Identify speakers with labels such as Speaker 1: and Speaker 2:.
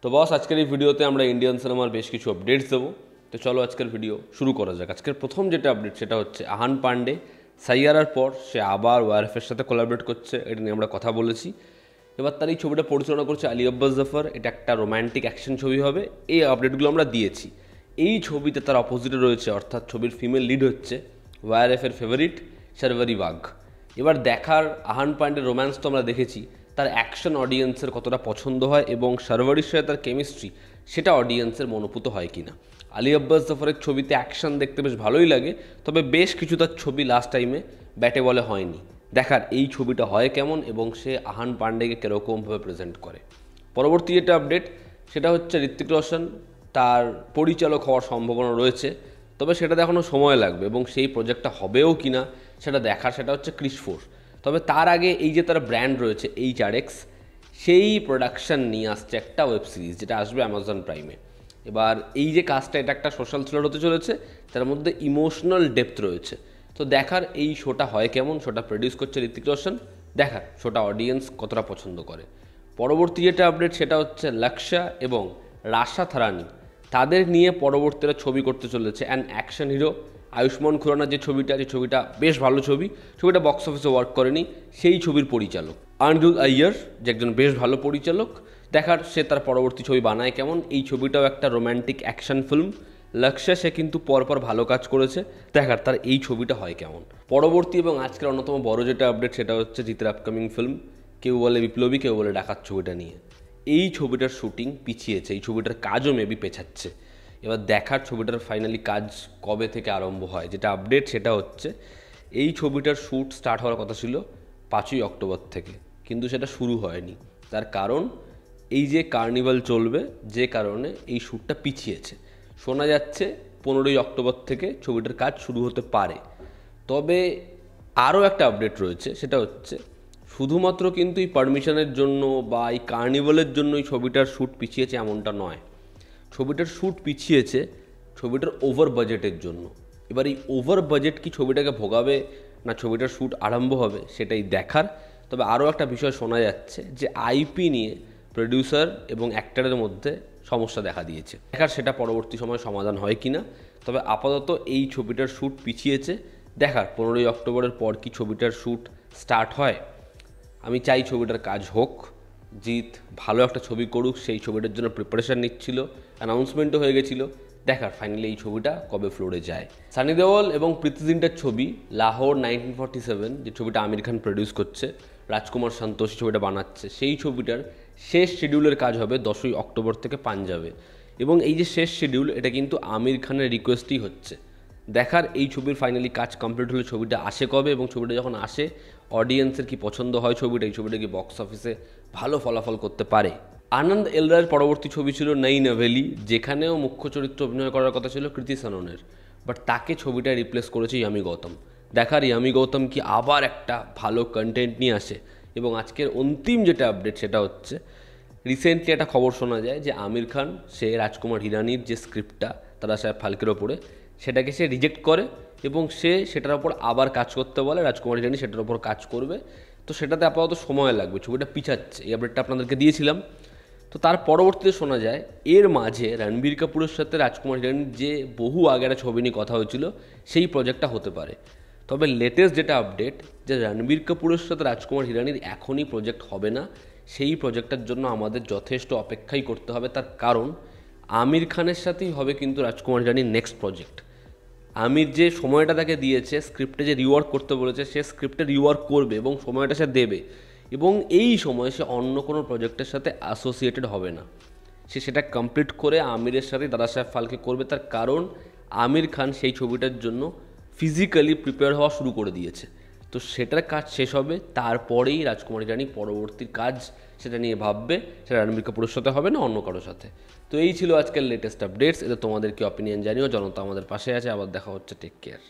Speaker 1: তো বস, আজকের এই ভিডিওতে আমরা ইন্ডিয়ান সিনেমার বেশ কিছু আপডেটস দেবো। তো চলো আজকের ভিডিও শুরু করা যাক। আজকের প্রথম যেটা আপডেট সেটা হচ্ছে আহান পান্ডে সাইয়ারার পর সে আবার ওয়ারএফের সাথে কোলাবরেট করছে, এটা নিয়ে আমরা কথা বলেছি। এবার তার এই ছবিটা পরিচালনা করছে আলী আব্বাস জাফর। এটা একটা রোম্যান্টিক অ্যাকশন ছবি হবে, এই আপডেটগুলো আমরা দিয়েছি। এই ছবিতে তার অপোজিটে রয়েছে, অর্থাৎ ছবির ফিমেল লিড হচ্ছে ওয়ারএফের ফেভারিট শারভারি বাগ। এবার দেখার আহান পান্ডের রোম্যান্স তো আমরা দেখেছি, তার অ্যাকশন অডিয়েন্সের কতটা পছন্দ হয় এবং শারভারির সাথে তার কেমিস্ট্রি সেটা অডিয়েন্সের মনোপুত হয় কিনা। আলী আব্বাস জাফরের ছবিতে অ্যাকশন দেখতে বেশ ভালোই লাগে, তবে বেশ কিছু তার ছবি লাস্ট টাইমে ব্যাটে বলে হয়নি। দেখার এই ছবিটা হয় কেমন এবং সে আহান পান্ডেকে কীরকমভাবে প্রেজেন্ট করে। পরবর্তী যেটা আপডেট সেটা হচ্ছে ঋত্বিক রোশন তার পরিচালক হওয়ার সম্ভাবনা রয়েছে, তবে সেটা দেখানো সময় লাগবে এবং সেই প্রজেক্টটা হবেও কিনা সেটা দেখার, সেটা হচ্ছে ক্রিস 4। তবে তার আগে এই যে তার ব্র্যান্ড রয়েছে HRX, সেই প্রোডাকশন নিয়ে আসছে একটা ওয়েব সিরিজ যেটা আসবে অ্যামাজন প্রাইমে। এবার এই যে কাজটা, এটা একটা সোশ্যাল থ্রিলার হতে চলেছে, তার মধ্যে ইমোশনাল ডেপথ রয়েছে। তো দেখার এই শোটা হয় কেমন। শোটা প্রডিউস করছে ঋত্বিক রোশন, দেখার শোটা অডিয়েন্স কতটা পছন্দ করে। পরবর্তী যেটা আপডেট সেটা হচ্ছে লক্ষ্যা এবং রাশা থারানি, তাদের নিয়ে পরবর্তীরা ছবি করতে চলেছে অ্যান অ্যাকশন হিরো আয়ুষ্মান খুরানার যে ছবিটা বেশ ভালো ছবি, ছবিটা বক্স অফিসে ওয়ার্ক করেনি, সেই ছবির পরিচালক আনিরুদ্ধ আইয়ার, যে একজন বেশ ভালো পরিচালক। দেখার সে তার পরবর্তী ছবি বানায় কেমন। এই ছবিটাও একটা রোম্যান্টিক অ্যাকশন ফিল্ম। লক্ষ্যা সে কিন্তু পরপর ভালো কাজ করেছে, দেখার তার এই ছবিটা হয় কেমন। পরবর্তী এবং আজকের অন্যতম বড় যেটা আপডেট সেটা হচ্ছে জিতের আপকামিং ফিল্ম কেউ বলে বিপ্লবী কেউ বলে ডাকাত ছবিটা নিয়ে। এই ছবিটার শুটিং পিছিয়েছে, এই ছবিটার কাজও মেবি পেছাচ্ছে। এবার দেখার ছবিটার ফাইনালি কাজ কবে থেকে আরম্ভ হয়। যেটা আপডেট সেটা হচ্ছে এই ছবিটার শ্যুট স্টার্ট হওয়ার কথা ছিল 5ই অক্টোবর থেকে, কিন্তু সেটা শুরু হয়নি। তার কারণ এই যে কার্নিভাল চলবে, যে কারণে এই শ্যুটটা পিছিয়েছে। শোনা যাচ্ছে 15ই অক্টোবর থেকে ছবিটার কাজ শুরু হতে পারে। তবে আরও একটা আপডেট রয়েছে, সেটা হচ্ছে শুধুমাত্র কিন্তু এই পারমিশনের জন্য বা এই কার্নিভালের জন্য এই ছবিটার শ্যুট পিছিয়েছে এমনটা নয়। ছবিটার শ্যুট পিছিয়েছে ছবিটার ওভার বাজেটের জন্য। এবার এই ওভার বাজেট কি ছবিটাকে ভোগাবে না ছবিটার শ্যুট আরম্ভ হবে সেটাই দেখার। তবে আরও একটা বিষয় শোনা যাচ্ছে যে আইপি নিয়ে প্রডিউসার এবং অ্যাক্টরের মধ্যে সমস্যা দেখা দিয়েছে। দেখার সেটা পরবর্তী সময় সমাধান হয় কি না। তবে আপাতত এই ছবিটার শ্যুট পিছিয়েছে, দেখার 15ই অক্টোবরের পর কি ছবিটার শ্যুট স্টার্ট হয়। আমি চাই ছবিটার কাজ হোক, জিৎ ভালো একটা ছবি করুক, সেই ছবিটার জন্য প্রিপারেশান নিচ্ছিল, অ্যানাউন্সমেন্টও হয়ে গেছিলো। দেখার ফাইনালি এই ছবিটা কবে ফ্লোরে যায়। সানি দেওল এবং প্রীতি জিন্টার ছবি লাহোর 1947, যে ছবিটা আমির খান প্রডিউস করছে, রাজকুমার সন্তোষী ছবিটা বানাচ্ছে, সেই ছবিটার শেষ শিডিউলের কাজ হবে 10ই অক্টোবর থেকে পাঞ্জাবে। এবং এই যে শেষ শিডিউল, এটা কিন্তু আমির খানের রিকোয়েস্টই হচ্ছে। দেখার এই ছবির ফাইনালি কাজ কমপ্লিট হলে ছবিটা আসে কবে এবং ছবিটা যখন আসে অডিয়েন্সের কি পছন্দ হয় ছবিটা, এই ছবিটা কি বক্স অফিসে ভালো ফলাফল করতে পারে। আনন্দ এলরার পরবর্তী ছবি ছিল নই নভেলি, যেখানেও মুখ্য চরিত্র অভিনয় করার কথা ছিল কৃতি সাননের, বাট তাকে ছবিটা রিপ্লেস করেছে ইয়ামি গৌতম। দেখার ইয়ামি গৌতম কি আবার একটা ভালো কন্টেন্ট নিয়ে আসে। এবং আজকের অন্তিম যেটা আপডেট সেটা হচ্ছে রিসেন্টলি একটা খবর শোনা যায় যে আমির খান সে রাজকুমার হিরানির যে স্ক্রিপ্টটা দাদা সাহেব ফালকের ওপরে, সেটাকে সে রিজেক্ট করে এবং সে সেটার ওপর আবার কাজ করতে বলে। রাজকুমার হিরানি সেটার ওপর কাজ করবে, তো সেটাতে আপাতত সময় লাগবে, ছবিটা পিছাচ্ছে। এই আপডেটটা আপনাদেরকে দিয়েছিলাম। তো তার পরবর্তীতে শোনা যায় এর মাঝে রণবীর কাপুরের সাথে রাজকুমার হিরানির যে বহু আগে একটা ছবি নিয়ে কথা হয়েছিল, সেই প্রজেক্টটা হতে পারে। তবে লেটেস্ট যেটা আপডেট যে রণবীর কাপুরের সাথে রাজকুমার হিরানির এখনই প্রজেক্ট হবে না, সেই প্রজেক্টটার জন্য আমাদের যথেষ্ট অপেক্ষাই করতে হবে। তার কারণ আমির খানের সাথেই হবে কিন্তু রাজকুমার হিরানির নেক্সট প্রজেক্ট। আমির যে সময়টা তাকে দিয়েছে স্ক্রিপ্টে যে রিওয়ার্ক করতে বলেছে, সে স্ক্রিপ্টে রিওয়ার্ক করবে এবং সময়টা সে দেবে, এবং এই সময় সে অন্য কোনো প্রজেক্টের সাথে অ্যাসোসিয়েটেড হবে না। সে সেটা কমপ্লিট করে আমিরের সাথে দাদা সাহেব ফালকে করবে। তার কারণ আমির খান সেই ছবিটার জন্য ফিজিক্যালি প্রিপেয়ার হওয়া শুরু করে দিয়েছে। তো সেটার কাজ শেষ হবে, তারপরেই রাজকুমার হিরানি পরবর্তী কাজ সেটা নিয়ে ভাববে, সেটা রণবীর কাপুরের সাথে হবে না অন্য কারোর সাথে। তো এই ছিল আজকের লেটেস্ট আপডেটস। এতে তোমাদের কি অপিনিয়ন জানিও। জনতা আমাদের পাশে আছে। আবার দেখা হচ্ছে, টেক কেয়ার।